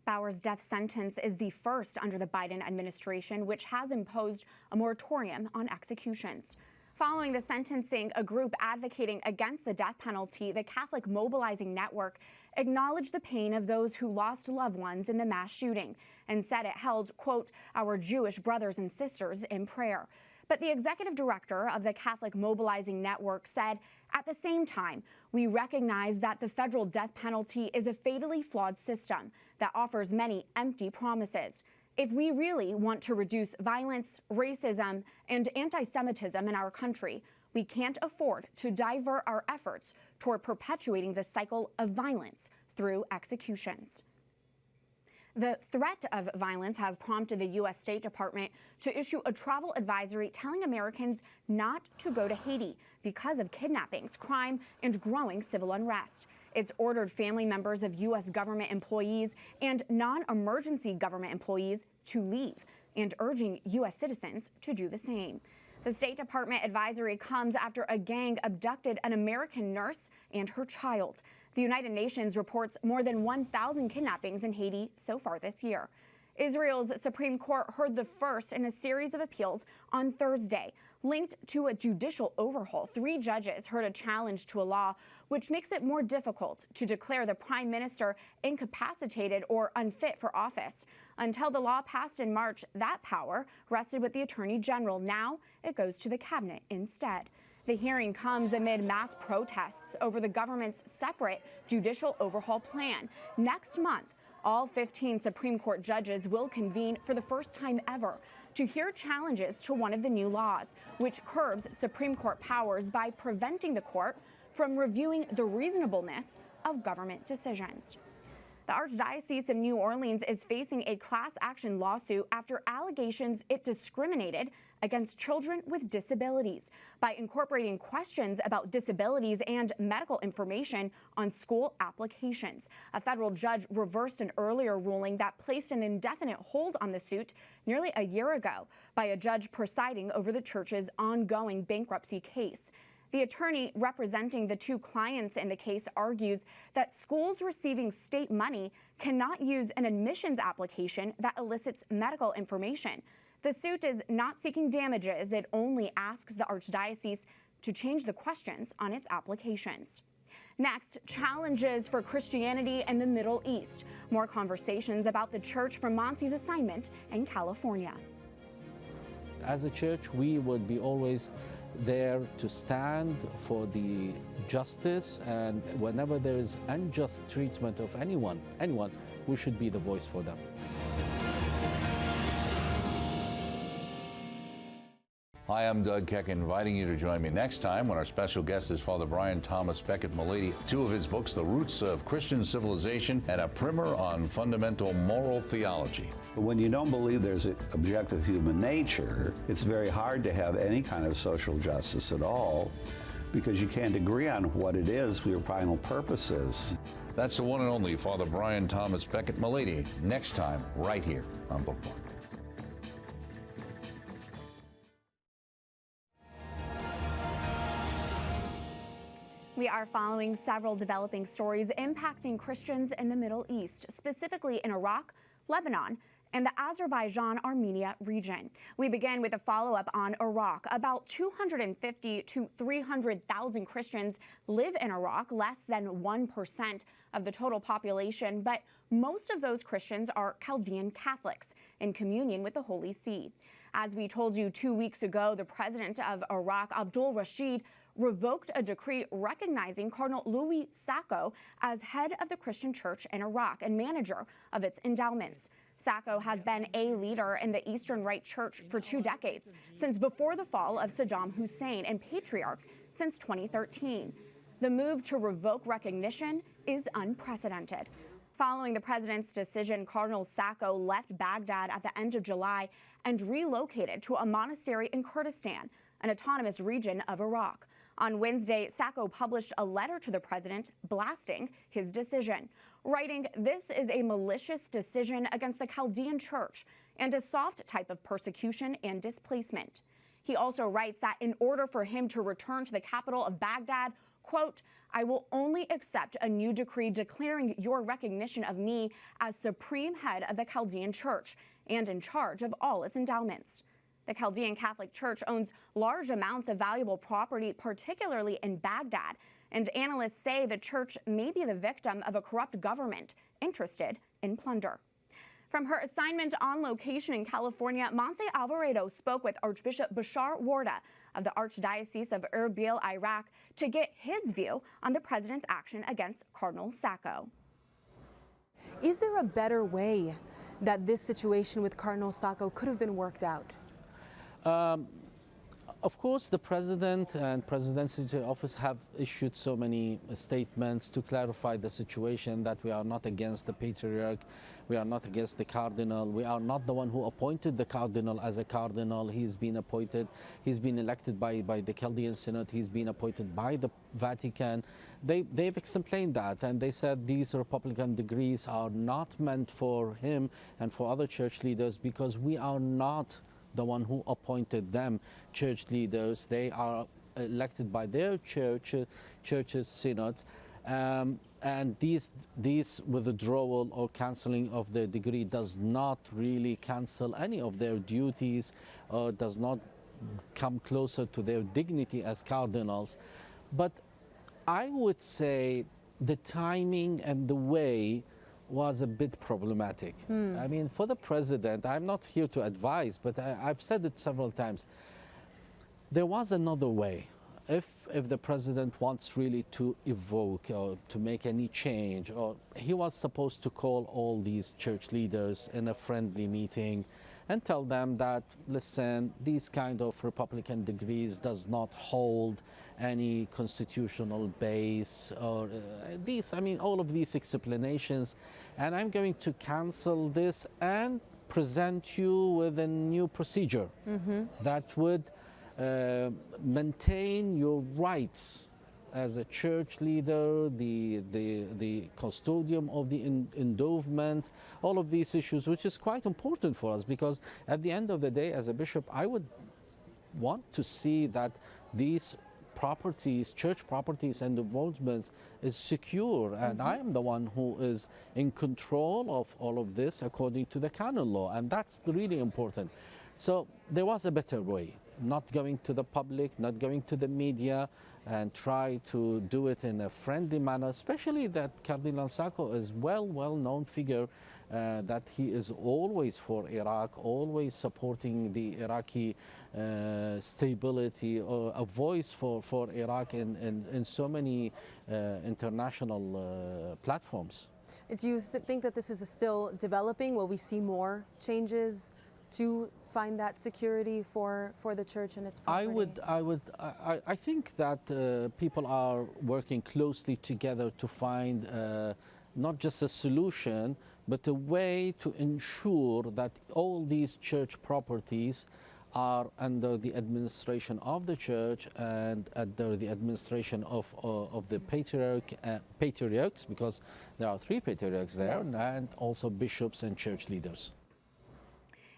Bowers' death sentence is the first under the Biden administration, which has imposed a moratorium on executions. Following the sentencing, a group advocating against the death penalty, the Catholic Mobilizing Network, acknowledged the pain of those who lost loved ones in the mass shooting and said it held, quote, our Jewish brothers and sisters in prayer. But the executive director of the Catholic Mobilizing Network said, at the same time, we recognize that the federal death penalty is a fatally flawed system that offers many empty promises. If we really want to reduce violence, racism, and anti-Semitism in our country, we can't afford to divert our efforts toward perpetuating the cycle of violence through executions. The threat of violence has prompted the U.S. State Department to issue a travel advisory telling Americans not to go to Haiti because of kidnappings, crime, and growing civil unrest. It's ordered family members of U.S. government employees and non-emergency government employees to leave and urging U.S. citizens to do the same. The State Department advisory comes after a gang abducted an American nurse and her child. The United Nations reports more than 1,000 kidnappings in Haiti so far this year. Israel's Supreme Court heard the first in a series of appeals on Thursday. Linked to a judicial overhaul, 3 judges heard a challenge to a law which makes it more difficult to declare the prime minister incapacitated or unfit for office. Until the law passed in March, that power rested with the attorney general. Now it goes to the cabinet instead. The hearing comes amid mass protests over the government's separate judicial overhaul plan. Next month, all 15 Supreme Court judges will convene for the first time ever to hear challenges to one of the new laws, which curbs Supreme Court powers by preventing the court from reviewing the reasonableness of government decisions. The Archdiocese of New Orleans is facing a class action lawsuit after allegations it discriminated against children with disabilities by incorporating questions about disabilities and medical information on school applications. A federal judge reversed an earlier ruling that placed an indefinite hold on the suit nearly a year ago by a judge presiding over the church's ongoing bankruptcy case. The attorney representing the 2 clients in the case argues that schools receiving state money cannot use an admissions application that elicits medical information. The suit is not seeking damages. It only asks the Archdiocese to change the questions on its applications. Next, challenges for Christianity in the Middle East. More conversations about the church from Montse's assignment in California. As a church, we would be always there to stand for the justice, and whenever there is unjust treatment of anyone, we should be the voice for them. Hi, I'm Doug Keck, inviting you to join me next time when our special guest is Father Brian Thomas Becket Milady. 2 of his books, The Roots of Christian Civilization and a primer on fundamental moral theology. When you don't believe there's an objective human nature, it's very hard to have any kind of social justice at all because you can't agree on what it is, your final purpose is. That's the one and only Father Brian Thomas Becket Milady, next time right here on Bookmark. We are following several developing stories impacting Christians in the Middle East, specifically in Iraq, Lebanon, and the Azerbaijan-Armenia region. We begin with a follow-up on Iraq. About 250 to 300,000 Christians live in Iraq, less than 1% of the total population, but most of those Christians are Chaldean Catholics in communion with the Holy See. As we told you 2 weeks ago, the president of Iraq, Abdul Rashid, revoked a decree recognizing Cardinal Louis Sacco as head of the Christian Church in Iraq and manager of its endowments. Sacco has been a leader in the Eastern Rite Church for 2 decades, since before the fall of Saddam Hussein, and patriarch since 2013. The move to revoke recognition is unprecedented. Following the president's decision, Cardinal Sacco left Baghdad at the end of July and relocated to a monastery in Kurdistan, an autonomous region of Iraq. On Wednesday, Sacco published a letter to the president blasting his decision, writing, "This is a malicious decision against the Chaldean Church and a soft type of persecution and displacement." He also writes that in order for him to return to the capital of Baghdad, quote, "I will only accept a new decree declaring your recognition of me as supreme head of the Chaldean Church and in charge of all its endowments." The Chaldean Catholic Church owns large amounts of valuable property, particularly in Baghdad, and analysts say the church may be the victim of a corrupt government interested in plunder. From her assignment on location in California, Montse Alvarado spoke with Archbishop Bashar Warda of the Archdiocese of Erbil, Iraq, to get his view on the president's action against Cardinal Sacco. Is there a better way that this situation with Cardinal Sacco could have been worked out? Of course, the president and presidency office have issued so many statements to clarify the situation, that we are not against the patriarch, we are not against the cardinal, we are not the one who appointed the cardinal as a cardinal. He's been appointed, he's been elected by the Chaldean Synod, he's been appointed by the Vatican. They've explained that, and they said these Republican degrees are not meant for him and for other church leaders, because we are not the one who appointed them church leaders. They are elected by their church's synod, and these withdrawal or cancelling of their degree does not really cancel any of their duties, or does not come closer to their dignity as cardinals. But I would say the timing and the way was a bit problematic. I mean, for the president, I'm not here to advise, but I've said it several times. There was another way. If the president wants really to evoke or to make any change, or he was supposed to call all these church leaders in a friendly meeting and tell them that, listen, these kind of Republican degrees does not hold any constitutional base, or all of these explanations, and I'm going to cancel this and present you with a new procedure that would maintain your rights as a church leader, the custodian of the endowment, all of these issues, which is quite important for us, because at the end of the day, as a bishop, I would want to see that these properties, church properties and endowments is secure, and I am the one who is in control of all of this according to the canon law, and that's really important. So there was a better way, not going to the public, not going to the media, and try to do it in a friendly manner, especially that Cardinal Sacco is well-known figure, that he is always for Iraq, always supporting the Iraqi stability, or a voice for Iraq in so many international platforms. Do you think that this is still developing? Will we see more changes to find that security for the church and its property? I think that people are working closely together to find not just a solution, but a way to ensure that all these church properties are under the administration of the church and under the administration of the patriarchs, because there are 3 patriarchs there, yes, and also bishops and church leaders.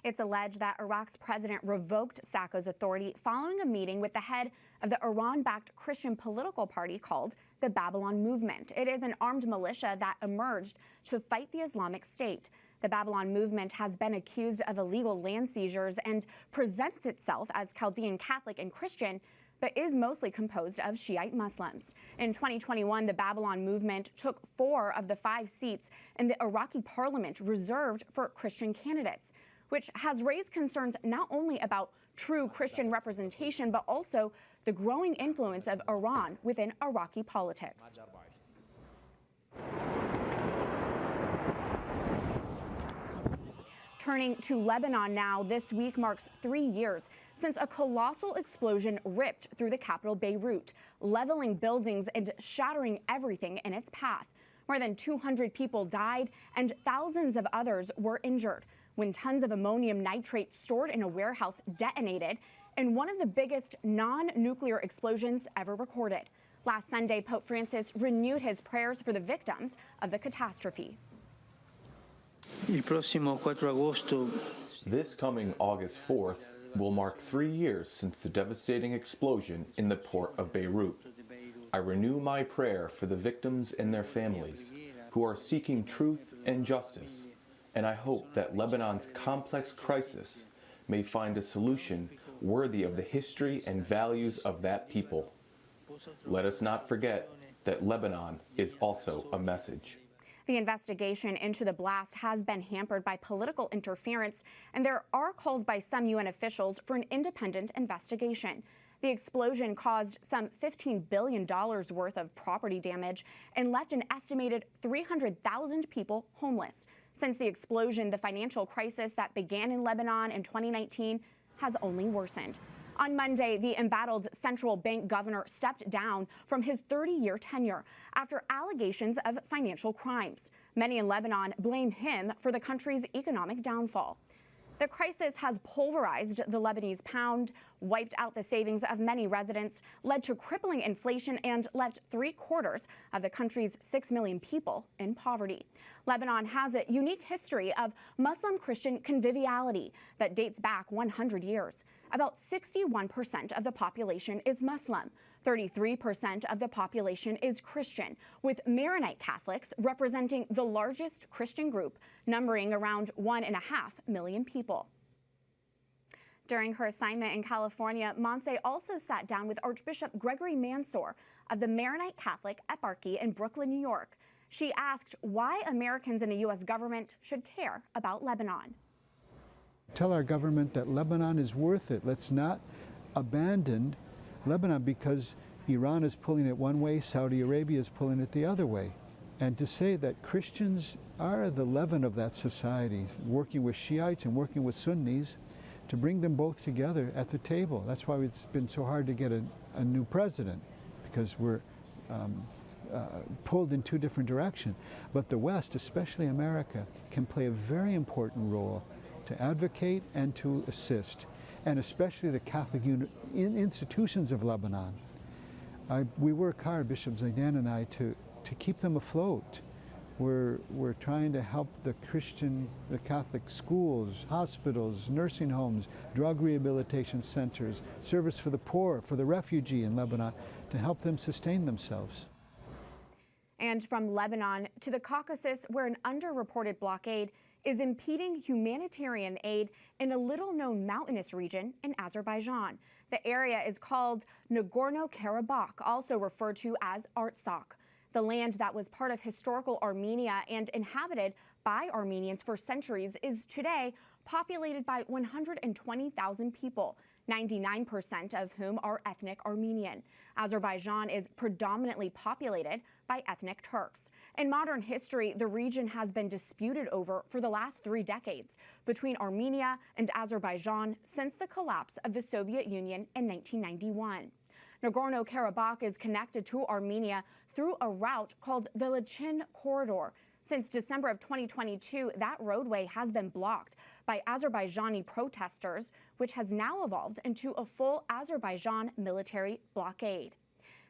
It's alleged that Iraq's president revoked Sacco's authority following a meeting with the head of the Iran-backed Christian political party called the Babylon Movement. It is an armed militia that emerged to fight the Islamic State. The Babylon Movement has been accused of illegal land seizures and presents itself as Chaldean Catholic and Christian, but is mostly composed of Shiite Muslims. In 2021, the Babylon Movement took 4 of the 5 seats in the Iraqi parliament reserved for Christian candidates, which has raised concerns not only about true Christian representation, but also the growing influence of Iran within Iraqi politics. Turning to Lebanon now, this week marks 3 years since a colossal explosion ripped through the capital Beirut, leveling buildings and shattering everything in its path. More than 200 people died and thousands of others were injured when tons of ammonium nitrate stored in a warehouse detonated in one of the biggest non-nuclear explosions ever recorded. Last Sunday, Pope Francis renewed his prayers for the victims of the catastrophe. This coming August 4th will mark 3 years since the devastating explosion in the port of Beirut. I renew my prayer for the victims and their families who are seeking truth and justice, and I hope that Lebanon's complex crisis may find a solution worthy of the history and values of that people. Let us not forget that Lebanon is also a message. The investigation into the blast has been hampered by political interference, and there are calls by some UN officials for an independent investigation. The explosion caused some $15 billion worth of property damage and left an estimated 300,000 people homeless. Since the explosion, the financial crisis that began in Lebanon in 2019 has only worsened. On Monday, the embattled central bank governor stepped down from his 30-year tenure after allegations of financial crimes. Many in Lebanon blame him for the country's economic downfall. The crisis has pulverized the Lebanese pound, wiped out the savings of many residents, led to crippling inflation, and left 3/4 of the country's 6 million people in poverty. Lebanon has a unique history of Muslim-Christian conviviality that dates back 100 years. About 61% of the population is Muslim. 33% of the population is Christian, with Maronite Catholics representing the largest Christian group, numbering around 1.5 million people. During her assignment in California, Montse also sat down with Archbishop Gregory Mansour of the Maronite Catholic Eparchy in Brooklyn, New York. She asked why Americans in the U.S. government should care about Lebanon. Tell our government that Lebanon is worth it. Let's not abandon Lebanon because Iran is pulling it one way, Saudi Arabia is pulling it the other way. And to say that Christians are the leaven of that society, working with Shiites and working with Sunnis to bring them both together at the table. That's why it's been so hard to get a new president, because we're pulled in two different directions. But the West, especially America, can play a very important role to advocate and to assist, and especially the Catholic institutions of Lebanon. We work hard, Bishop Zaidan and I, to keep them afloat. We're trying to help the Catholic schools, hospitals, nursing homes, drug rehabilitation centers, service for the poor, for the refugee in Lebanon, to help them sustain themselves. And from Lebanon to the Caucasus, where an underreported blockade is impeding humanitarian aid in a little-known mountainous region in Azerbaijan. The area is called Nagorno-Karabakh, also referred to as Artsakh. The land that was part of historical Armenia and inhabited by Armenians for centuries is today populated by 120,000 people, 99% of whom are ethnic Armenian. Azerbaijan is predominantly populated by ethnic Turks. In modern history, the region has been disputed over for the last 3 decades between Armenia and Azerbaijan since the collapse of the Soviet Union in 1991. Nagorno-Karabakh is connected to Armenia through a route called the Lachin Corridor. Since December of 2022, that roadway has been blocked by Azerbaijani protesters, which has now evolved into a full Azerbaijan military blockade.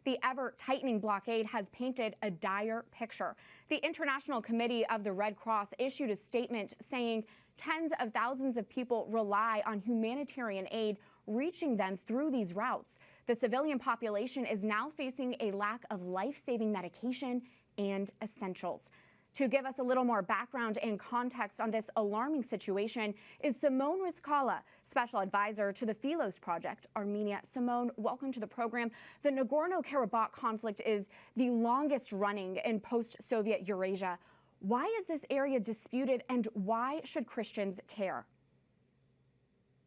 The ever-tightening blockade has painted a dire picture. The International Committee of the Red Cross issued a statement saying tens of thousands of people rely on humanitarian aid reaching them through these routes. The civilian population is now facing a lack of life-saving medication and essentials. To give us a little more background and context on this alarming situation is Simone Rizkala, Special Advisor to the Philos Project, Armenia. Simone, welcome to the program. The Nagorno-Karabakh conflict is the longest running in post-Soviet Eurasia. Why is this area disputed, and why should Christians care?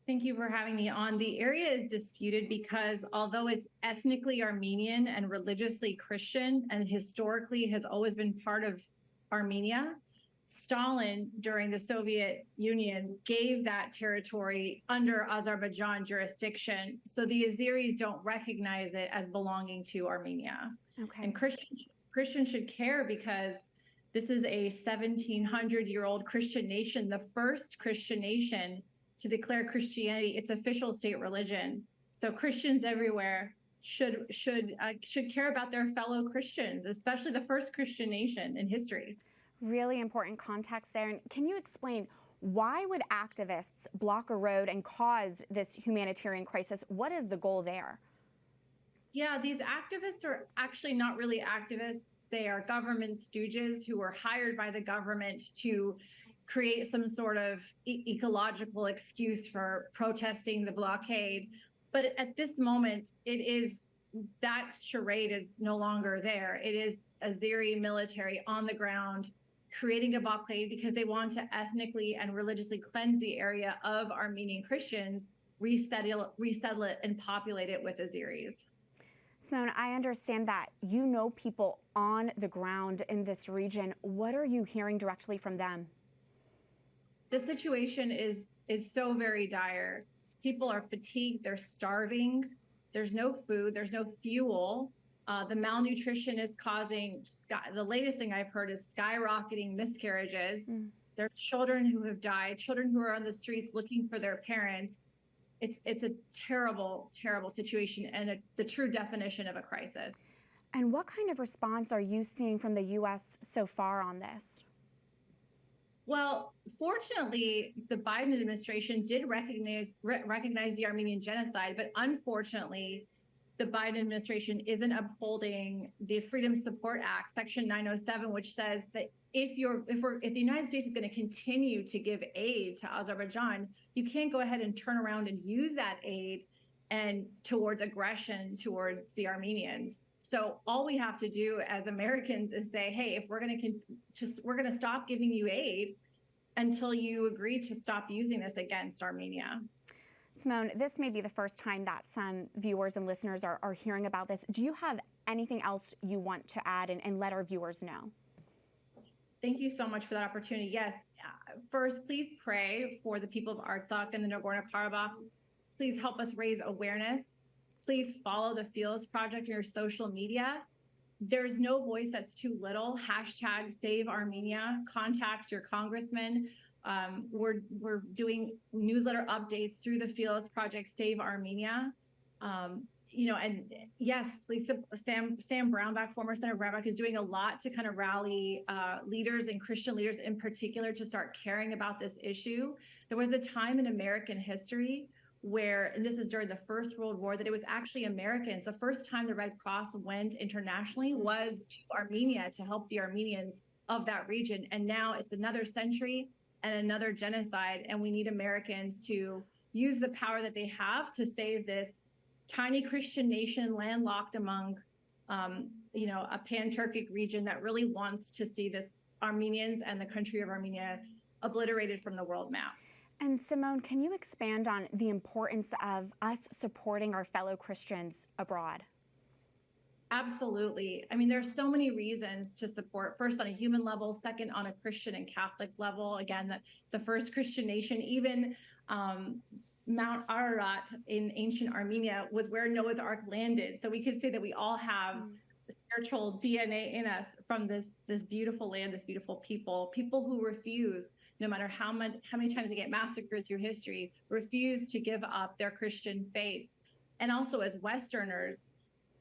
Thank you for having me on. The area is disputed because although it's ethnically Armenian and religiously Christian and historically has always been part of Armenia, Stalin, during the Soviet Union, gave that territory under Azerbaijan jurisdiction. So the Azeris don't recognize it as belonging to Armenia. Okay. And Christians should care because this is a 1,700-year-old Christian nation, the first Christian nation to declare Christianity its official state religion. So Christians everywhere should care about their fellow Christians, especially the first Christian nation in history. Really important context there. And can you explain, why would activists block a road and cause this humanitarian crisis? What is the goal there? Yeah, these activists are actually not really activists. They are government stooges who were hired by the government to create some sort of ecological excuse for protesting the blockade. But at this moment, that charade is no longer there. It is Azeri military on the ground creating a blockade because they want to ethnically and religiously cleanse the area of Armenian Christians, resettle it, and populate it with Azeris. Simone, I understand that you know people on the ground in this region. What are you hearing directly from them? The situation is so very dire. People are fatigued, they're starving, there's no food, there's no fuel. The malnutrition is causing, the latest thing I've heard is skyrocketing miscarriages. There are children who have died, children who are on the streets looking for their parents. It's a terrible, terrible situation and the true definition of a crisis. And what kind of response are you seeing from the U.S. so far on this? Well, fortunately, the Biden administration did recognize the Armenian genocide, but unfortunately, the Biden administration isn't upholding the Freedom Support Act, Section 907, which says that if the United States is going to continue to give aid to Azerbaijan, you can't go ahead and turn around and use that aid and towards aggression towards the Armenians. So all we have to do as Americans is say, hey, if we're going to stop giving you aid until you agree to stop using this against Armenia. Simone, this may be the first time that some viewers and listeners are hearing about this. Do you have anything else you want to add and let our viewers know? Thank you so much for that opportunity. Yes, first, please pray for the people of Artsakh and the Nagorno-Karabakh. Please help us raise awareness. Please follow the Fields Project on your social media. There's no voice that's too little. Hashtag Save Armenia. Contact your congressman. We're doing newsletter updates through the Fields Project Save Armenia. And yes, please, Sam Brownback, former Senator Brownback, is doing a lot to kind of rally leaders and Christian leaders in particular to start caring about this issue. There was a time in American history where, and this is during the First World War, that it was actually Americans. The first time the Red Cross went internationally was to Armenia to help the Armenians of that region. And now it's another century and another genocide, and we need Americans to use the power that they have to save this tiny Christian nation landlocked among, a pan-Turkic region that really wants to see this Armenians and the country of Armenia obliterated from the world map. And Simone, can you expand on the importance of us supporting our fellow Christians abroad? Absolutely. I mean, there's so many reasons to support, first on a human level, second on a Christian and Catholic level. Again, the first Christian nation, even Mount Ararat in ancient Armenia was where Noah's Ark landed. So we could say that we all have spiritual DNA in us from this beautiful land, this beautiful people who refuse, no matter how many times they get massacred through history, refuse to give up their Christian faith. And also as Westerners,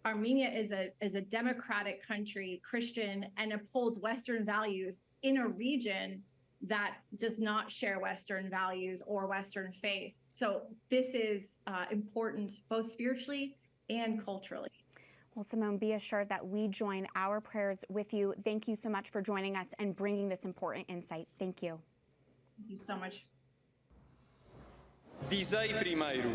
Armenia is a democratic country, Christian, and upholds Western values in a region that does not share Western values or Western faith. So this is important both spiritually and culturally. Well, Simone, be assured that we join our prayers with you. Thank you so much for joining us and bringing this important insight. Thank you. Thank you so much. Dizei primeiro,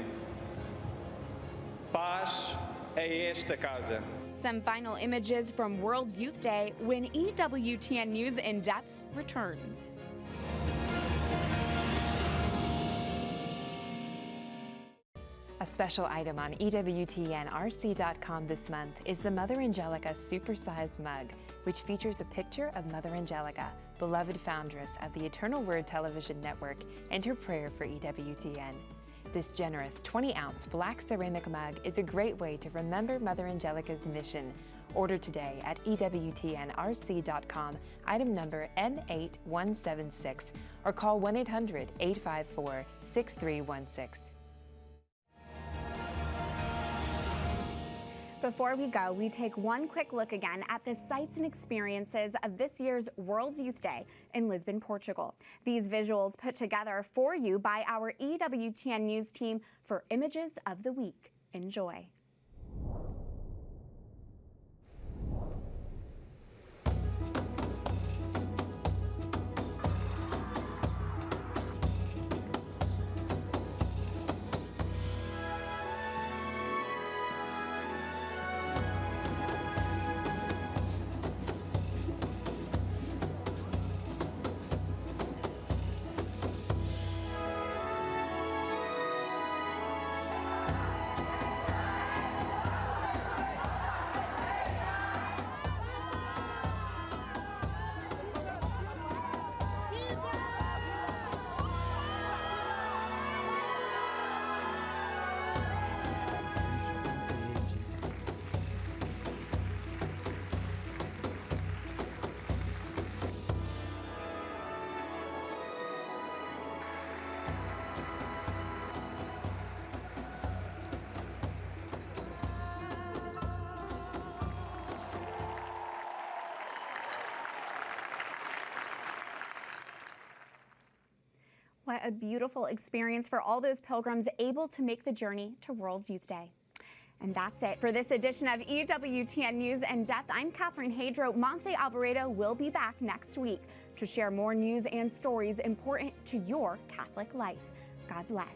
paz é esta casa. Some final images from World Youth Day when EWTN News In Depth returns. A special item on EWTNRC.com this month is the Mother Angelica Supersized Mug, which features a picture of Mother Angelica, beloved foundress of the Eternal Word television network, and her prayer for EWTN. This generous 20-ounce black ceramic mug is a great way to remember Mother Angelica's mission. Order today at EWTNRC.com, item number M8176, or call 1-800-854-6316. Before we go, we take one quick look again at the sights and experiences of this year's World Youth Day in Lisbon, Portugal. These visuals put together for you by our EWTN News team for Images of the Week. Enjoy. What a beautiful experience for all those pilgrims able to make the journey to World Youth Day. And that's it for this edition of EWTN News in Depth. I'm Catherine Hadro. Montse Alvarado will be back next week to share more news and stories important to your Catholic life. God bless.